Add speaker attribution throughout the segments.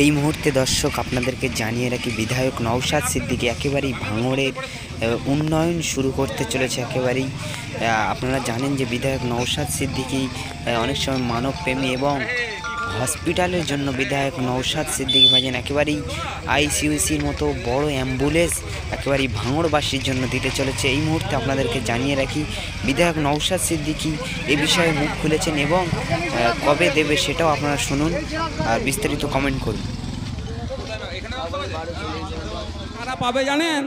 Speaker 1: এই মুহূর্তে দর্শক আপনাদেরকে জানিয়ে রাখি, বিধায়ক নওশাদ সিদ্দিকী একেবারেই ভাঙড়ের উন্নয়ন শুরু করতে চলেছে। একেবারেই আপনারা জানেন যে বিধায়ক নওশাদ সিদ্দিকী অনেক সময় মানবপ্রেমী এবং হসপিটালের জন্য বিধায়ক নওশাদ সিদ্দিকী ভাইজান একেবারেই আইসিইউসির মতো বড় অ্যাম্বুলেন্স একেবারেই ভাঙড়বাসীর জন্য দিতে চলেছে। এই মুহূর্তে আপনাদেরকে জানিয়ে রাখি, বিধায়ক নওশাদ সিদ্দিকী এ বিষয়ে মুখ খুলেছেন এবং কবে দেবে সেটাও আপনারা শুনুন আর বিস্তারিত কমেন্ট করুন।
Speaker 2: কারা পাবে জানেন?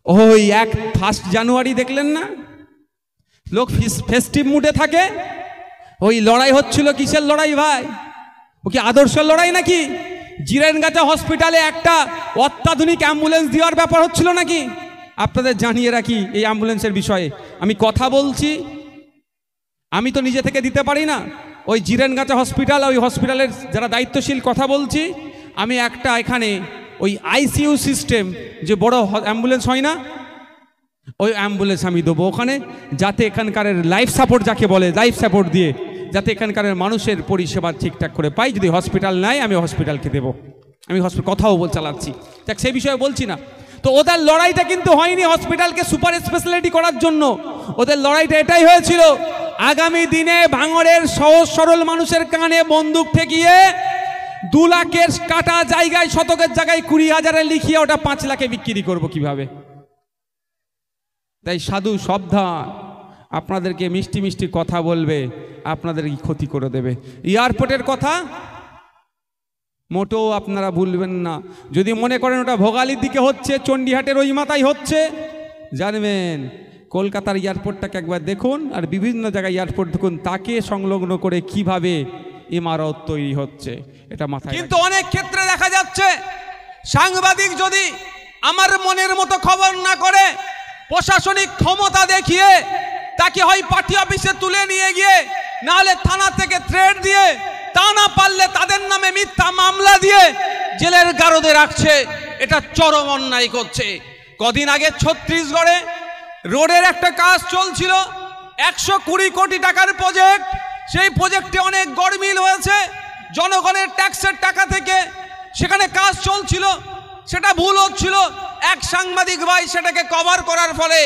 Speaker 2: ওই 1 জানুয়ারি দেখলেন না, লোক ফেস্টিভ মুডে থাকে। ওই লড়াই হচ্ছিল, কিসের লড়াই ভাই? ও কি আদর্শের লড়াই নাকি? জিরেনগাছা হসপিটালে একটা অত্যাধুনিক অ্যাম্বুলেন্স দেওয়ার ব্যাপার হচ্ছিল নাকি? আপনাদের জানিয়ে রাখি, এই অ্যাম্বুলেন্সের বিষয়ে আমি কথা বলছি, আমি তো নিজে থেকে দিতে পারি না। ওই জিরেনগাছা হসপিটাল, ওই হসপিটালের যারা দায়িত্বশীল কথা বলছি, আমি একটা এখানে ওই আইসিইউ সিস্টেম যে বড় অ্যাম্বুলেন্স হয় না, ওই অ্যাম্বুলেন্স আমি দেবো ওখানে, যাতে এখানকার লাইফ সাপোর্ট যাকে বলে, লাইফ সাপোর্ট দিয়ে যাতে এখানকার মানুষের পরিষেবা ঠিকঠাক করে পাই। যদি হসপিটাল নাই, আমি হসপিটালকে দেবো। আমি কথাও চালাচ্ছি, দেখ সেই বিষয়ে বলছি না। তো ওদের লড়াইটা কিন্তু হয়নি হসপিটালকে সুপার স্পেশালিটি করার জন্য, ওদের লড়াইটা এটাই হয়েছিল, আগামী দিনে ভাঙড়ের সহজ সরল মানুষের কানে বন্দুক ঠেকিয়ে 2 লাখের কাটা জায়গায়, শতকের জায়গায় 20,000-এ লিখিয়ে ওটা 5 লাখে বিক্রি করবো কিভাবে। তাই সাধু সাবধান, আপনাদেরকে মিষ্টি মিষ্টি কথা বলবে, আপনাদের কি ক্ষতি করে দেবে। এয়ারপোর্টের কথা মোটেও আপনারা ভুলবেন না। যদি মনে করেন ওটা ভোগালীর দিকে হচ্ছে, চণ্ডীহাটের ওই মাথায় হচ্ছে, জানবেন কলকাতার এয়ারপোর্টটাকে একবার দেখুন, আর বিভিন্ন জায়গায় এয়ারপোর্ট দেখুন, তাকে সংলগ্ন করে কিভাবে ইমারত তৈরি হচ্ছে, এটা মাথায়। কিন্তু অনেক ক্ষেত্রে দেখা যাচ্ছে সাংবাদিক যদি আমার মনের মতো খবর না করে, প্রশাসনিক ক্ষমতা দেখিয়ে তাকে হয় পার্টি অফিসে তুলে নিয়ে গিয়ে, নাহলে থানা থেকে থ্রেট দিয়ে, তা না পারলে তাদের নামে মিথ্যা মামলা দিয়ে জেলের গারদে রাখছে। এটা চরম অন্যায় করছে। কদিন আগে ছত্তিশগড়ে রোডের একটা কাজ চলছিল, 120 কোটি টাকার প্রজেক্ট। সেই প্রজেক্টে অনেক গড়মিল হয়েছে, জনগণের ট্যাক্সের টাকা থেকে সেখানে কাজ চলছিল, সেটা ভুল হচ্ছিল। এক সাংবাদিক ভাই সেটাকে কভার করার ফলে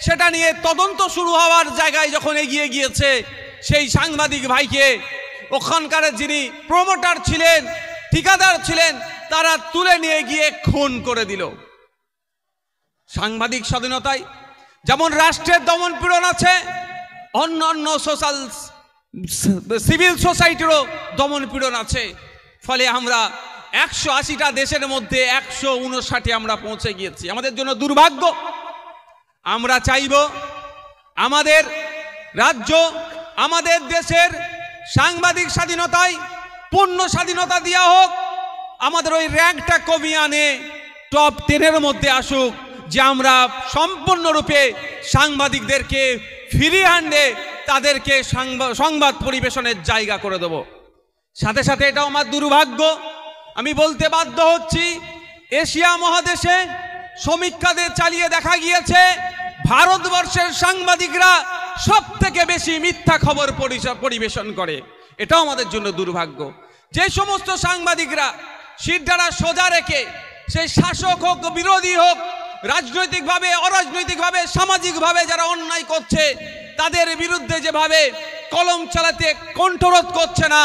Speaker 2: সেটা নিয়ে তদন্ত শুরু হওয়ার জায়গায় যখন এগিয়ে গিয়েছে, সেই সাংবাদিক ভাইকে ওখানকার যিনি প্রমোটার ছিলেন, ঠিকাদার ছিলেন, তারা তুলে নিয়ে গিয়ে খুন করে দিল। সাংবাদিক স্বাধীনতায় যেমন রাষ্ট্রের দমনপীড়ন আছে, অন্যান্য সিভিল সোসাইটিরও দমনপীড়ন আছে। ফলে আমরা 180টা দেশের মধ্যে 159 আমরা পৌঁছে গিয়েছি। আমাদের জন্য দুর্ভাগ্য। আমরা চাইব আমাদের রাজ্য, আমাদের দেশের সাংবাদিক স্বাধীনতায় পূর্ণ স্বাধীনতা দেওয়া হোক, আমাদের ওই র্যাঙ্কটা কমিয়ে আনে টপ 10-এর মধ্যে আসুক, যে আমরা সম্পূর্ণরূপে সাংবাদিকদেরকে ফিরিয়ে আনলে তাদেরকে সংবাদ পরিবেশনের জায়গা করে দেব। সাথে সাথে এটাও আমার দুর্ভাগ্য, আমি বলতে বাধ্য হচ্ছি, এশিয়া মহাদেশে সমীক্ষাদের চালিয়ে দেখা গিয়েছে ভারতবর্ষের সাংবাদিকরা সব থেকে বেশি মিথ্যা খবর পরিবেশন করে। এটাও আমাদের জন্য দুর্ভাগ্য। যে সমস্ত সাংবাদিকরা শিরদাঁড়া সোজা রেখে, সেই শাসক হোক, বিরোধী হোক, রাজনৈতিকভাবে, অরাজনৈতিকভাবে, সামাজিকভাবে যারা অন্যায় করছে, তাদের বিরুদ্ধে যেভাবে কলম চালাতে কণ্ঠরোধ করছে না,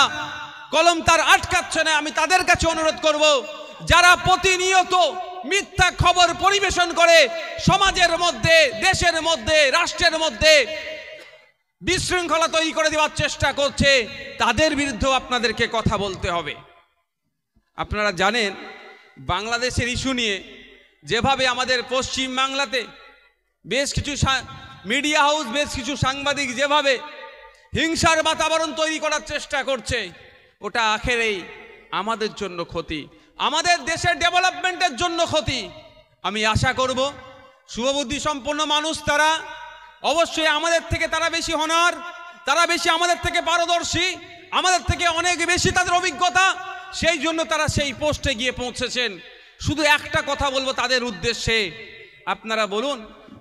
Speaker 2: কলম তার আটকাচ্ছে না, আমি তাদের কাছে অনুরোধ করব, যারা প্রতিনিয়ত মিথ্যা খবর পরিবেশন করে সমাজের মধ্যে, দেশের মধ্যে, রাষ্ট্রের মধ্যে বিশৃঙ্খলা তৈরি করে দেওয়ার চেষ্টা করছে, তাদের বিরুদ্ধেও আপনাদেরকে কথা বলতে হবে। আপনারা জানেন বাংলাদেশের ইস্যু নিয়ে যেভাবে আমাদের পশ্চিম বাংলাতে বেশ কিছু মিডিয়া হাউস, বেশ কিছু সাংবাদিক যেভাবে হিংসার বাতাবরণ তৈরি করার চেষ্টা করছে, ওটা আখেরেই আমাদের জন্য ক্ষতি, আমাদের দেশের ডেভেলপমেন্টের জন্য ক্ষতি। আমি আশা করব শুভবুদ্ধি সম্পন্ন মানুষ তারা, অবশ্যই আমাদের থেকে তারা বেশি হনার, তারা বেশি আমাদের থেকে পারদর্শী, আমাদের থেকে অনেক বেশি তাদের অভিজ্ঞতা, সেই জন্য তারা সেই পোস্টে গিয়ে পৌঁছেছেন। শুধু একটা কথা বলবো তাদের উদ্দেশ্যে, আপনারা বলুন,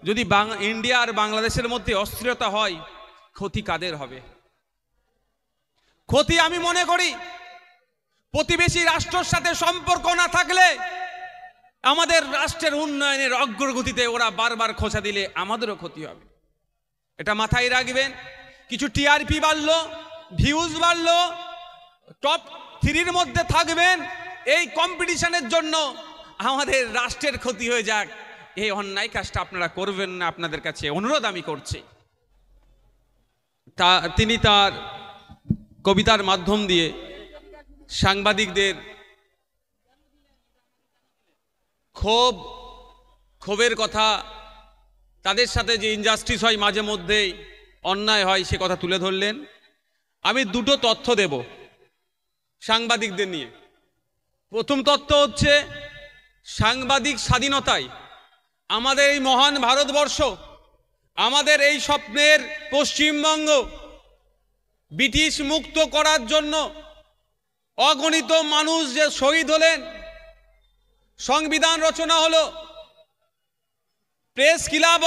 Speaker 2: যদি ইন্ডিয়া আর বাংলাদেশের মধ্যে অস্থিরতা হয়, ক্ষতি কাদের হবে? ক্ষতি আমি মনে করি প্রতিবেশী রাষ্ট্রের সাথে সম্পর্ক না থাকলে আমাদের রাষ্ট্রের উন্নয়নের অগ্রগতিতে ওরা বারবার খোঁচা দিলে আমাদেরও ক্ষতি হবে। এটা মাথায় রাখবেন। কিছু টিআরপি বাড়লো, ভিউজ বাড়লো, টপ 3-র মধ্যে থাকবেন, এই কম্পিটিশনের জন্য আমাদের রাষ্ট্রের ক্ষতি হয়ে যাক, এই অন্যায় কাজটা আপনারা করবেন না, আপনাদের কাছে অনুরোধ আমি করছি। তিনি তার কবিতার মাধ্যম দিয়ে সাংবাদিকদের ক্ষোভের কথা, তাদের সাথে যে ইনজাস্টিস হয়, মাঝে মধ্যেই অন্যায় হয়, সে কথা তুলে ধরলেন। আমি দুটো তথ্য দেব সাংবাদিকদের নিয়ে। প্রথম তথ্য হচ্ছে, সাংবাদিক স্বাধীনতায় আমাদের এই মহান ভারতবর্ষ, আমাদের এই স্বপ্নের পশ্চিমবঙ্গ ব্রিটিশ মুক্ত করার জন্য অগণিত মানুষ যে শহীদ হলেন, সংবিধান রচনা হলো, প্রেস ক্লাব,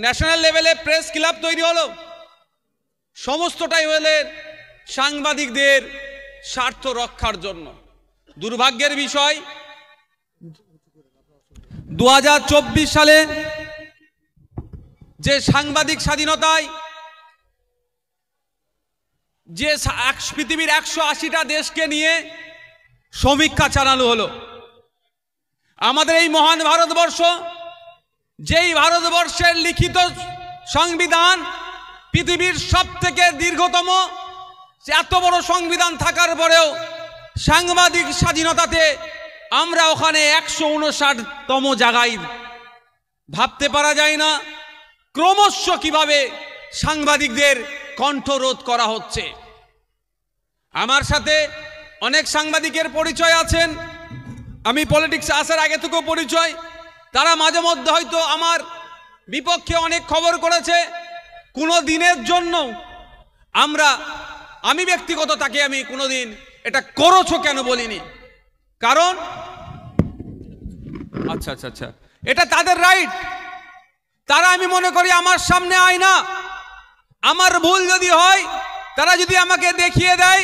Speaker 2: ন্যাশনাল লেভেলে প্রেস ক্লাব তৈরি হলো, সমস্তটাই হলেন সাংবাদিকদের স্বার্থ রক্ষার জন্য। দুর্ভাগ্যের বিষয়, 2024 সালে যে সাংবাদিক স্বাধীনতায় যে পৃথিবীর 180টা দেশকে নিয়ে সমীক্ষা চালানো হলো, আমাদের এই মহান ভারতবর্ষ, যেই ভারতবর্ষের লিখিত সংবিধান পৃথিবীর সবথেকে দীর্ঘতম, এত বড় সংবিধান থাকার পরেও সাংবাদিক স্বাধীনতাতে আমরা ওখানে 159তম জায়গায়। ভাবতে পারা যায় না ক্রমশ কিভাবে সাংবাদিকদের কণ্ঠরোধ করা হচ্ছে। আমার সাথে অনেক সাংবাদিকের পরিচয় আছেন, আমি পলিটিক্সে আসার আগে থেকেও পরিচয়। তারা মাঝে মধ্যে হয়তো আমার বিপক্ষে অনেক খবর করেছে, কোনো দিনের জন্য আমি ব্যক্তিগত তাকে আমি কোনোদিন এটা করেছো কেন বলিনি, কারণ আচ্ছা এটা তাদের রাইট। তারা, আমি মনে করি, আমার সামনে আয়না, আমার ভুল যদি হয় তারা যদি আমাকে দেখিয়ে দেয়,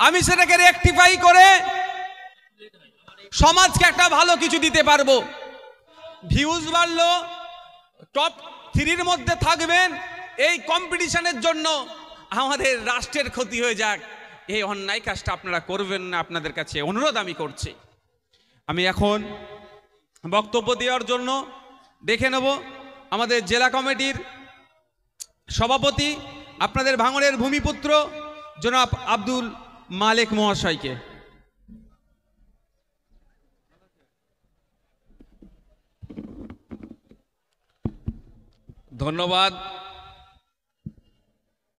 Speaker 2: আমি সেটাকে রেকটিফাই করে সমাজকে একটা ভালো কিছু দিতে পারবো। ভিউজ বাড়লো, টপ 3-র মধ্যে থাকবেন, এই কম্পিটিশনের জন্য আমাদের রাষ্ট্রের ক্ষতি হয়ে যাক, এই অন্যায় কাজটা আপনারা করবেন না, আপনাদের কাছে অনুরোধ আমি করছি। আমি এখন বক্তব্য দেওয়ার জন্য দেখে নেব আমাদের জেলা কমিটির সভাপতি, আপনাদের ভাঙড়ের ভূমিপুত্র জনাব আব্দুল মালেক মহাশয়কে।
Speaker 3: ধন্যবাদ।